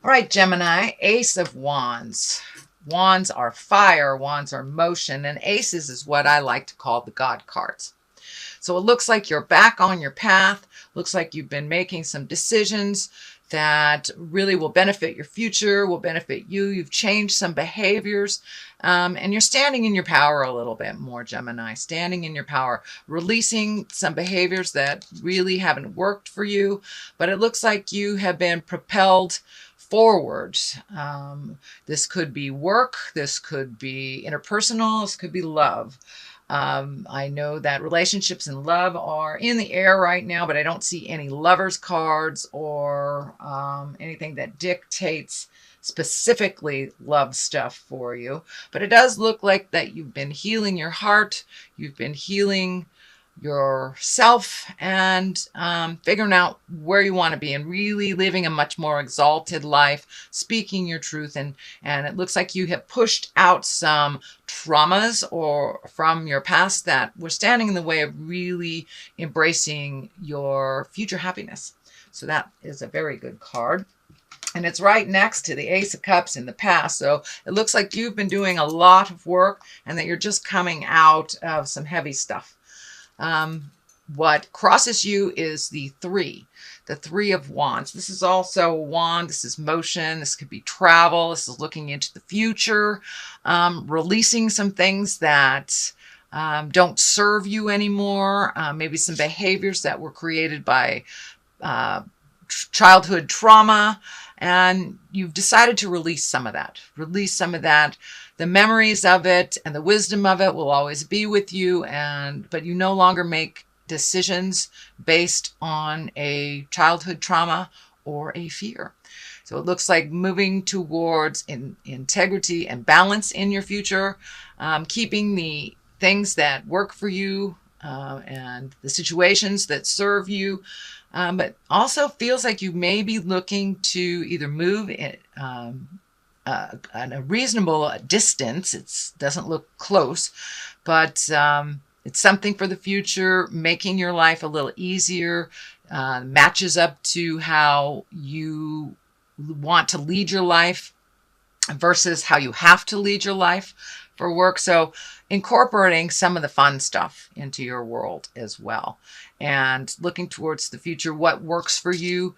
All right, Gemini, Ace of Wands. Wands are fire, wands are motion, and aces is what I like to call the God cards. So it looks like you're back on your path. Looks like you've been making some decisions that really will benefit your future, will benefit you. You've changed some behaviors, and you're standing in your power a little bit more, Gemini. Standing in your power, releasing some behaviors that really haven't worked for you, but it looks like you have been propelled forward. This could be work, this could be interpersonal, this could be love. I know that relationships and love are in the air right now, but I don't see any lovers cards or anything that dictates specifically love stuff for you. But it does look like that you've been healing your heart, you've been healing yourself, and figuring out where you want to be and really living a much more exalted life, speaking your truth. And it looks like you have pushed out some traumas or from your past that were standing in the way of really embracing your future happiness. So that is a very good card. And it's right next to the Ace of Cups in the past. So it looks like you've been doing a lot of work and that you're just coming out of some heavy stuff. What crosses you is the Three of Wands. This is also a wand. This is motion. This could be travel. This is looking into the future, releasing some things that don't serve you anymore. Maybe some behaviors that were created by childhood trauma, and you've decided to release some of that. Release some of that. The memories of it and the wisdom of it will always be with you, but you no longer make decisions based on a childhood trauma or a fear. So it looks like moving towards integrity and balance in your future, keeping the things that work for you and the situations that serve you, but also feels like you may be looking to either move at a reasonable distance. It doesn't look close, but it's something for the future, making your life a little easier, matches up to how you want to lead your life versus how you have to lead your life for work. So incorporating some of the fun stuff into your world as well, and looking towards the future, what works for you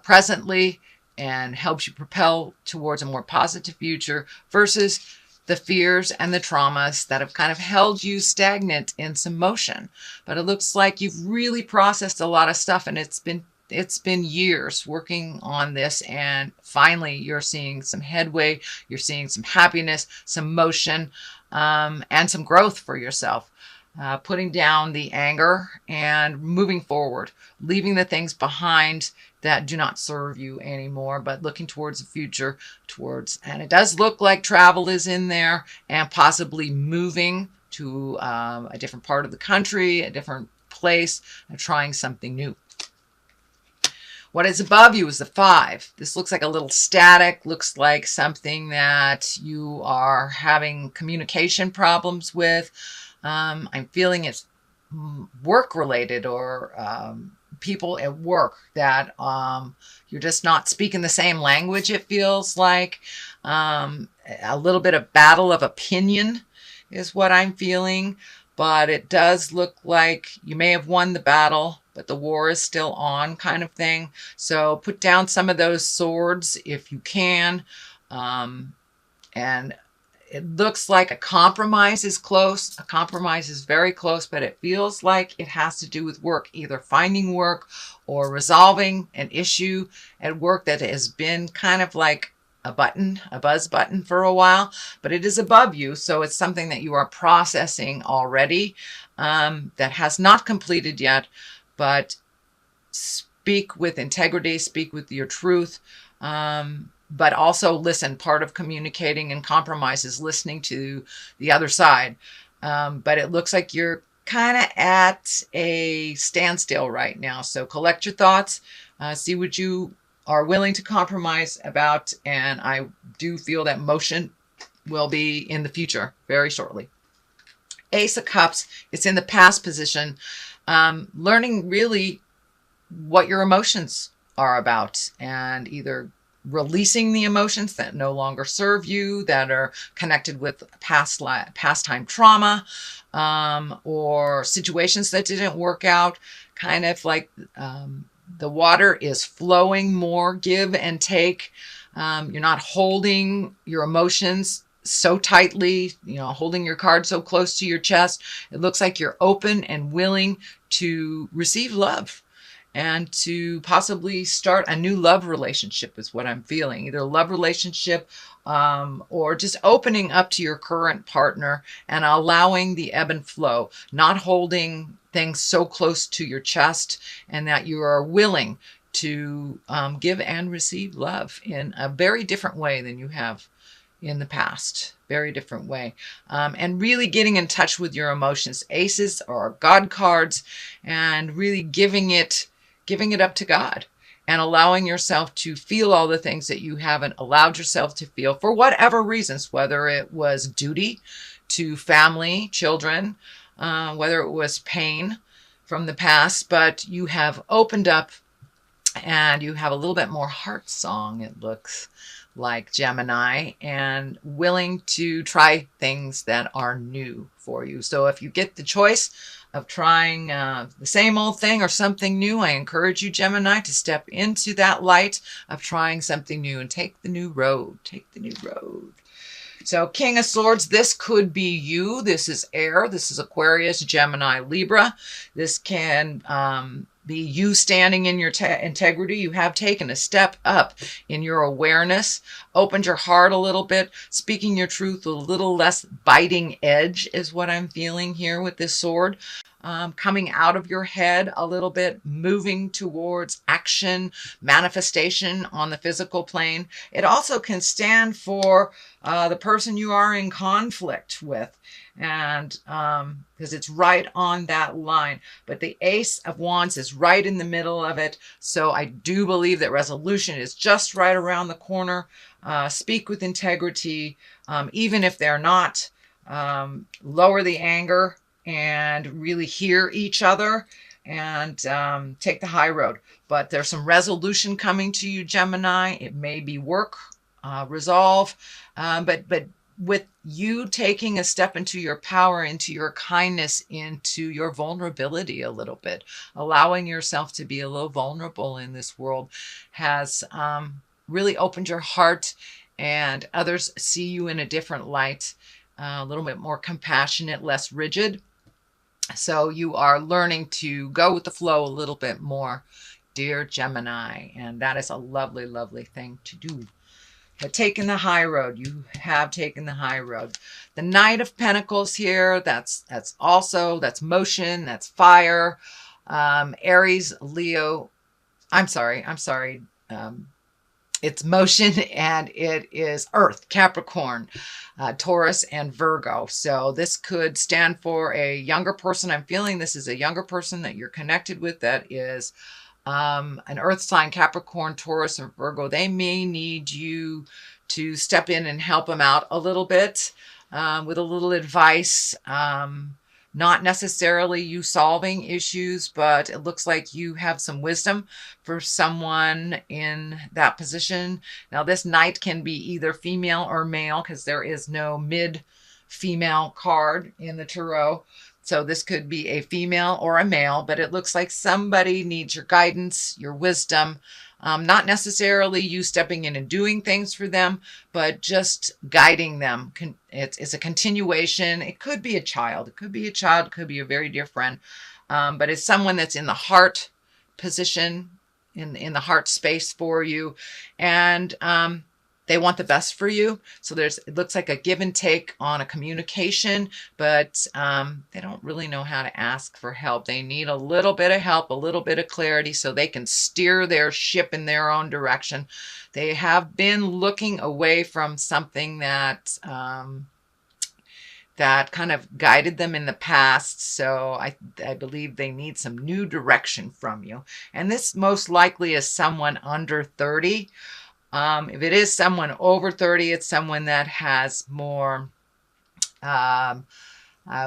presently and helps you propel towards a more positive future versus the fears and the traumas that have kind of held you stagnant in some motion. But it looks like you've really processed a lot of stuff, and it's been years working on this, and finally you're seeing some headway, you're seeing some happiness, some motion, and some growth for yourself. Putting down the anger and moving forward, leaving the things behind that do not serve you anymore, but looking towards the future, and it does look like travel is in there, and possibly moving to a different part of the country, a different place, and trying something new. What is above you is the Five. This looks like a little static, looks like something that you are having communication problems with. I'm feeling it's work related, or people at work that you're just not speaking the same language, it feels like. A little bit of battle of opinion is what I'm feeling, but it does look like you may have won the battle, but the war is still on, kind of thing. So put down some of those swords if you can. And it looks like a compromise is close. A compromise is very close, but it feels like it has to do with work, either finding work or resolving an issue at work that has been kind of like a buzz button for a while, but it is above you. So it's something that you are processing already, that has not completed yet, but speak with integrity, speak with your truth. But also listen. Part of communicating and compromise is listening to the other side. But it looks like you're kind of at a standstill right now. So collect your thoughts, see what you are willing to compromise about. And I do feel that motion will be in the future very shortly. Ace of Cups, it's in the past position. Learning really what your emotions are about, and either releasing the emotions that no longer serve you, that are connected with past time trauma, or situations that didn't work out. Kind of like the water is flowing more, give and take. You're not holding your emotions so tightly, holding your card so close to your chest. It looks like you're open and willing to receive love and to possibly start a new love relationship is what I'm feeling. Either a love relationship or just opening up to your current partner and allowing the ebb and flow, not holding things so close to your chest, and that you are willing to give and receive love in a very different way than you have in the past. Very different way. And really getting in touch with your emotions. Aces are God cards, and really giving it up to God and allowing yourself to feel all the things that you haven't allowed yourself to feel for whatever reasons, whether it was duty to family, children, whether it was pain from the past, but you have opened up and you have a little bit more heart song, it looks like, Gemini, and willing to try things that are new for you. So if you get the choice of trying the same old thing or something new, I encourage you, Gemini, to step into that light of trying something new and take the new road. Take the new road. So King of Swords, this could be you. This is air. This is Aquarius, Gemini, Libra. This can be you standing in your integrity. You have taken a step up in your awareness, opened your heart a little bit, speaking your truth with a little less biting edge is what I'm feeling here with this sword. Coming out of your head a little bit, moving towards action, manifestation on the physical plane. It also can stand for the person you are in conflict with, and because it's right on that line. But the Ace of Wands is right in the middle of it, so I do believe that resolution is just right around the corner. Speak with integrity, even if they're not. Lower the anger and really hear each other, and take the high road. But there's some resolution coming to you, Gemini. It may be work, resolve, but with you taking a step into your power, into your kindness, into your vulnerability a little bit, allowing yourself to be a little vulnerable in this world has really opened your heart, and others see you in a different light, a little bit more compassionate, less rigid. So you are learning to go with the flow a little bit more, dear Gemini, and that is a lovely, lovely thing to do. But taking the high road, you have taken the high road. The Knight of Pentacles here, that's motion, that's fire. Aries, Leo, I'm sorry. It's motion, and it is Earth, Capricorn, Taurus, and Virgo. So this could stand for a younger person. I'm feeling this is a younger person that you're connected with that is an Earth sign, Capricorn, Taurus, or Virgo. They may need you to step in and help them out a little bit with a little advice. Not necessarily you solving issues, but it looks like you have some wisdom for someone in that position. Now, this Knight can be either female or male, because there is no mid-female card in the tarot. So this could be a female or a male, but it looks like somebody needs your guidance, your wisdom. Not necessarily you stepping in and doing things for them, but just guiding them. It's a continuation. It could be a child. It could be a child. It could be a very dear friend. But it's someone that's in the heart position, in the heart space for you. And they want the best for you. So it looks like a give and take on a communication, but they don't really know how to ask for help. They need a little bit of help, a little bit of clarity, so they can steer their ship in their own direction. They have been looking away from something that that kind of guided them in the past. So I believe they need some new direction from you. And this most likely is someone under 30. If it is someone over 30, it's someone that has more, I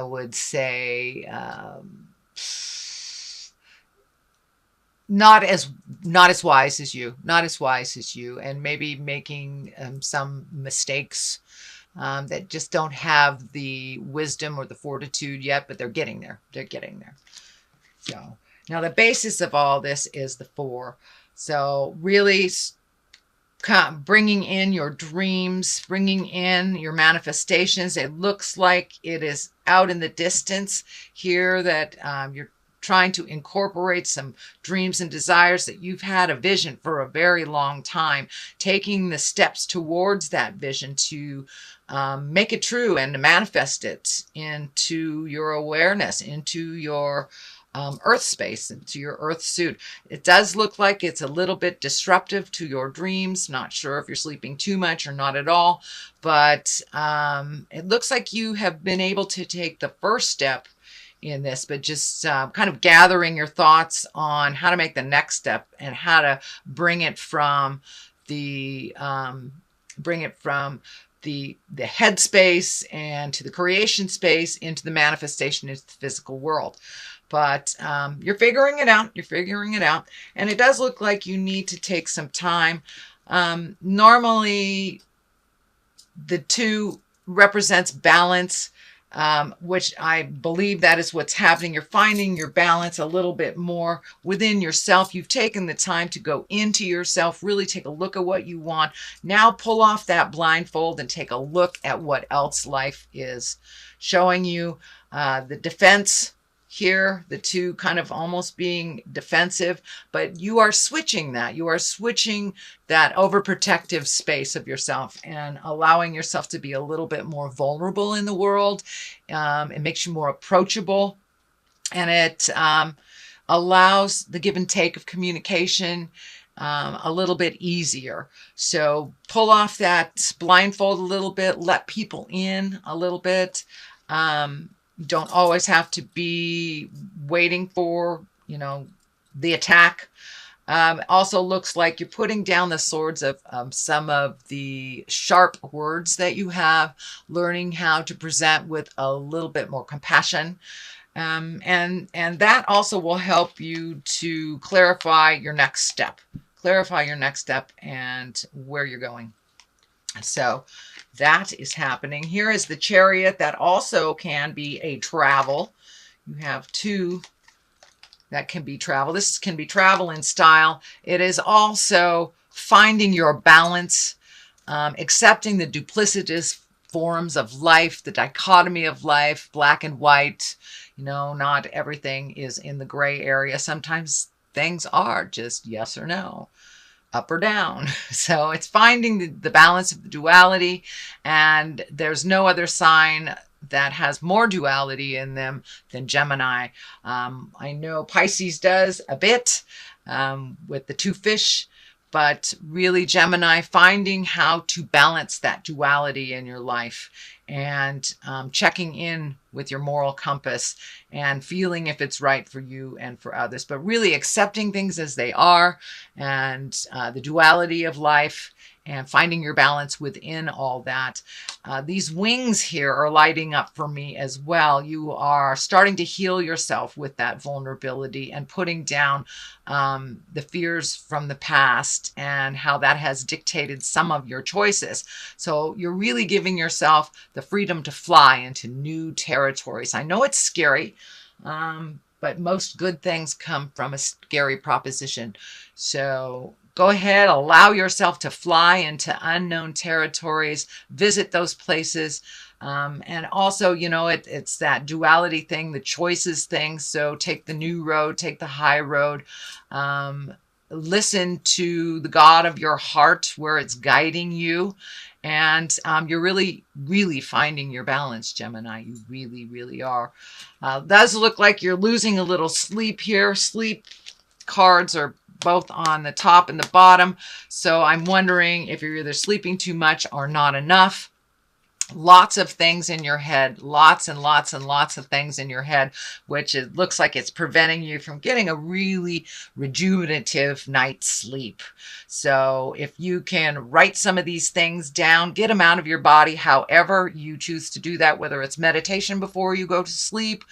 would say, not as wise as you, not as wise as you, and maybe making some mistakes that just don't have the wisdom or the fortitude yet, but they're getting there. They're getting there. So now the basis of all this is the 4. So really bringing in your dreams, bringing in your manifestations. It looks like it is out in the distance here that you're trying to incorporate some dreams and desires that you've had a vision for a very long time, taking the steps towards that vision to make it true and to manifest it into your awareness, into your earth space, into your earth suit. It does look like it's a little bit disruptive to your dreams. Not sure if you're sleeping too much or not at all, but it looks like you have been able to take the first step in this, but just kind of gathering your thoughts on how to make the next step and how to bring it from the the head space and to the creation space into the manifestation into the physical world. But you're figuring it out. You're figuring it out. And it does look like you need to take some time. Normally, the 2 represents balance, which I believe that is what's happening. You're finding your balance a little bit more within yourself. You've taken the time to go into yourself, really take a look at what you want. Now pull off that blindfold and take a look at what else life is showing you. The defense here, the 2 kind of almost being defensive, but you are switching that. You are switching that overprotective space of yourself and allowing yourself to be a little bit more vulnerable in the world. It makes you more approachable, and it allows the give and take of communication a little bit easier. So pull off that blindfold a little bit, let people in a little bit. Don't always have to be waiting for, the attack. Also looks like you're putting down the swords of some of the sharp words that you have, learning how to present with a little bit more compassion. And that also will help you to clarify your next step and where you're going. So that is happening. Here is the Chariot. That also can be a travel. You have 2 that can be travel. This can be travel in style. It is also finding your balance, accepting the duplicitous forms of life, the dichotomy of life, black and white. Not everything is in the gray area. Sometimes things are just yes or no, up or down. So it's finding the balance of the duality, and there's no other sign that has more duality in them than Gemini. I know Pisces does a bit with the 2 fish, but really Gemini, finding how to balance that duality in your life and checking in with your moral compass and feeling if it's right for you and for others, but really accepting things as they are and the duality of life and finding your balance within all that. These wings here are lighting up for me as well. You are starting to heal yourself with that vulnerability and putting down the fears from the past and how that has dictated some of your choices. So you're really giving yourself the freedom to fly into new territories. I know it's scary, but most good things come from a scary proposition. So go ahead, allow yourself to fly into unknown territories, visit those places. And also, it's that duality thing, the choices thing. So take the new road, take the high road. Listen to the God of your heart where it's guiding you. And you're really, really finding your balance, Gemini. You really, really are. Does look like you're losing a little sleep here. Sleep cards are both on the top and the bottom. So I'm wondering if you're either sleeping too much or not enough. Lots of things in your head, lots and lots and lots of things in your head, which it looks like it's preventing you from getting a really rejuvenative night's sleep. So if you can write some of these things down, get them out of your body, however you choose to do that, whether it's meditation before you go to sleep,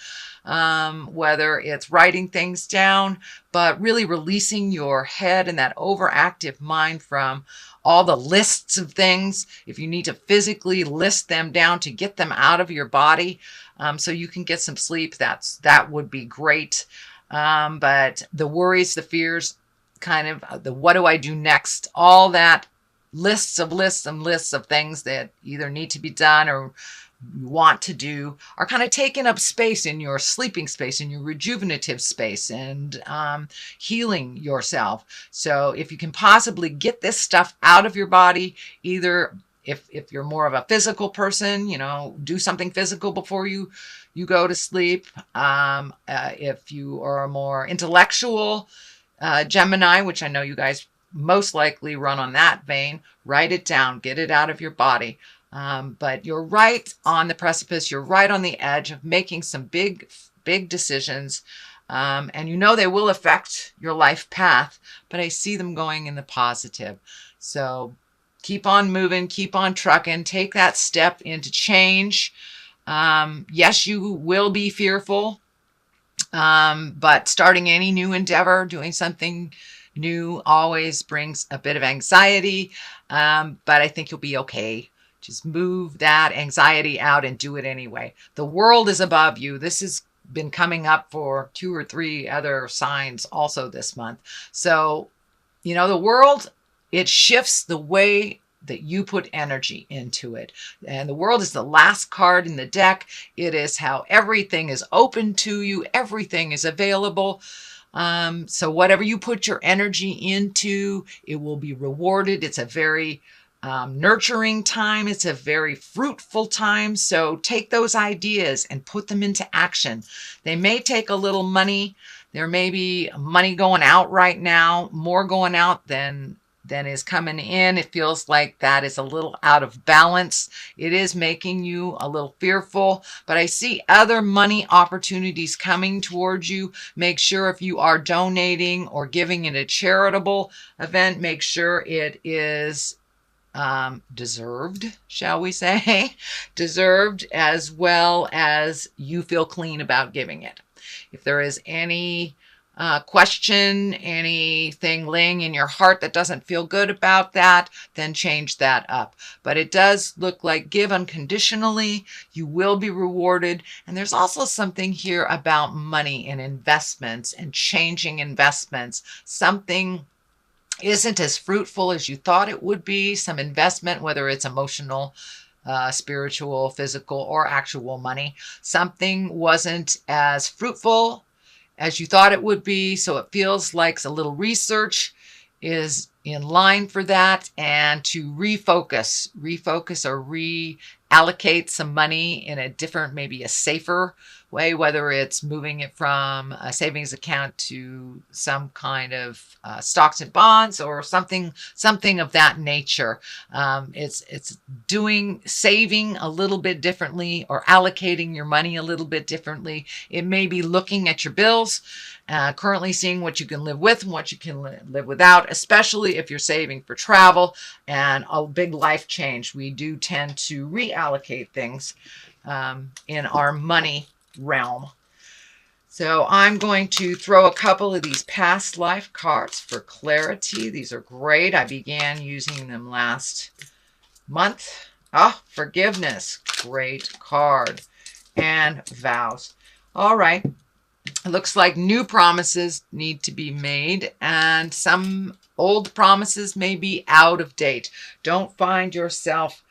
whether it's writing things down, but really releasing your head and that overactive mind from all the lists of things. If you need to physically list them down to get them out of your body, so you can get some sleep, that would be great. But the worries, the fears, kind of the what do I do next, all that lists and lists of things that either need to be done or you want to do are kind of taking up space in your sleeping space, in your rejuvenative space, and healing yourself. So if you can possibly get this stuff out of your body, either if you're more of a physical person, do something physical before you go to sleep. If you are a more intellectual Gemini, which I know you guys most likely run on that vein, write it down, get it out of your body. But you're right on the precipice. You're right on the edge of making some big decisions. And they will affect your life path, but I see them going in the positive. So keep on moving, keep on trucking, take that step into change. Yes, you will be fearful, but starting any new endeavor, doing something new always brings a bit of anxiety, but I think you'll be okay. Just move that anxiety out and do it anyway. The world is above you. This has been coming up for 2 or 3 other signs also this month. So, the world, it shifts the way that you put energy into it. And the world is the last card in the deck. It is how everything is open to you. Everything is available. So whatever you put your energy into, it will be rewarded. It's a very nurturing time. It's a very fruitful time. So take those ideas and put them into action. They may take a little money. There may be money going out right now, more going out than is coming in. It feels like that is a little out of balance. It is making you a little fearful, but I see other money opportunities coming towards you. Make sure if you are donating or giving in a charitable event, make sure it is deserved, shall we say, deserved, as well as you feel clean about giving it. If there is any question, anything laying in your heart that doesn't feel good about that, then change that up. But it does look like give unconditionally, you will be rewarded. And there's also something here about money and investments and changing investments. Something isn't as fruitful as you thought it would be. Some investment, whether it's emotional, spiritual, physical, or actual money, something wasn't as fruitful as you thought it would be. So it feels like a little research is in line for that, and to refocus or reallocate some money in a different, maybe a safer way, whether it's moving it from a savings account to some kind of stocks and bonds or something of that nature. It's saving a little bit differently or allocating your money a little bit differently. It may be looking at your bills, currently seeing what you can live with and what you can live without, especially if you're saving for travel and a big life change. We do tend to reallocate things in our money realm. So I'm going to throw a couple of these past life cards for clarity. These are great. I began using them last month. Forgiveness. Great card. And vows. All right. It looks like new promises need to be made, and some old promises may be out of date. Don't find yourself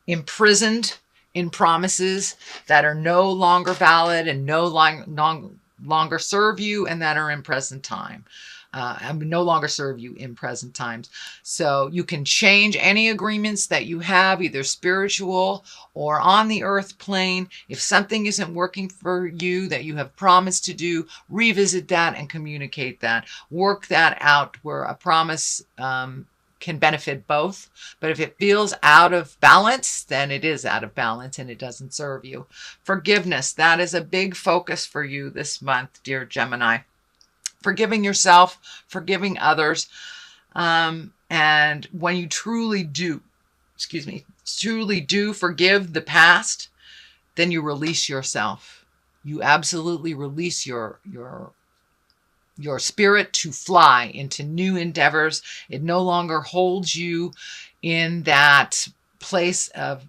imprisoned in promises that are no longer valid and no longer serve you, and that are in present time. No longer serve you in present times. So you can change any agreements that you have, either spiritual or on the earth plane. If something isn't working for you that you have promised to do, revisit that and communicate that. Work that out where a promise can benefit both. But if it feels out of balance, then it is out of balance and it doesn't serve you. Forgiveness, that is a big focus for you this month, dear Gemini. Forgiving yourself, forgiving others. And when you truly do forgive the past, then you release yourself. You absolutely release your spirit to fly into new endeavors. It no longer holds you in that place of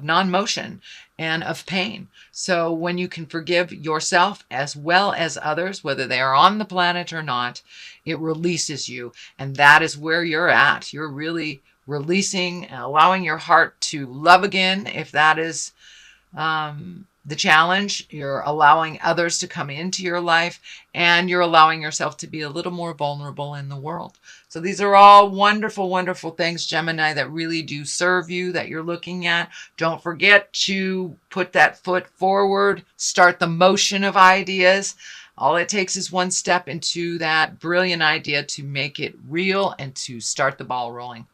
non-motion and of pain. So when you can forgive yourself as well as others, whether they are on the planet or not, it releases you. And that is where you're at. You're really releasing, allowing your heart to love again. If that is the challenge, you're allowing others to come into your life, and you're allowing yourself to be a little more vulnerable in the world. So these are all wonderful, wonderful things, Gemini, that really do serve you, that you're looking at. Don't forget to put that foot forward, start the motion of ideas. All it takes is one step into that brilliant idea to make it real and to start the ball rolling.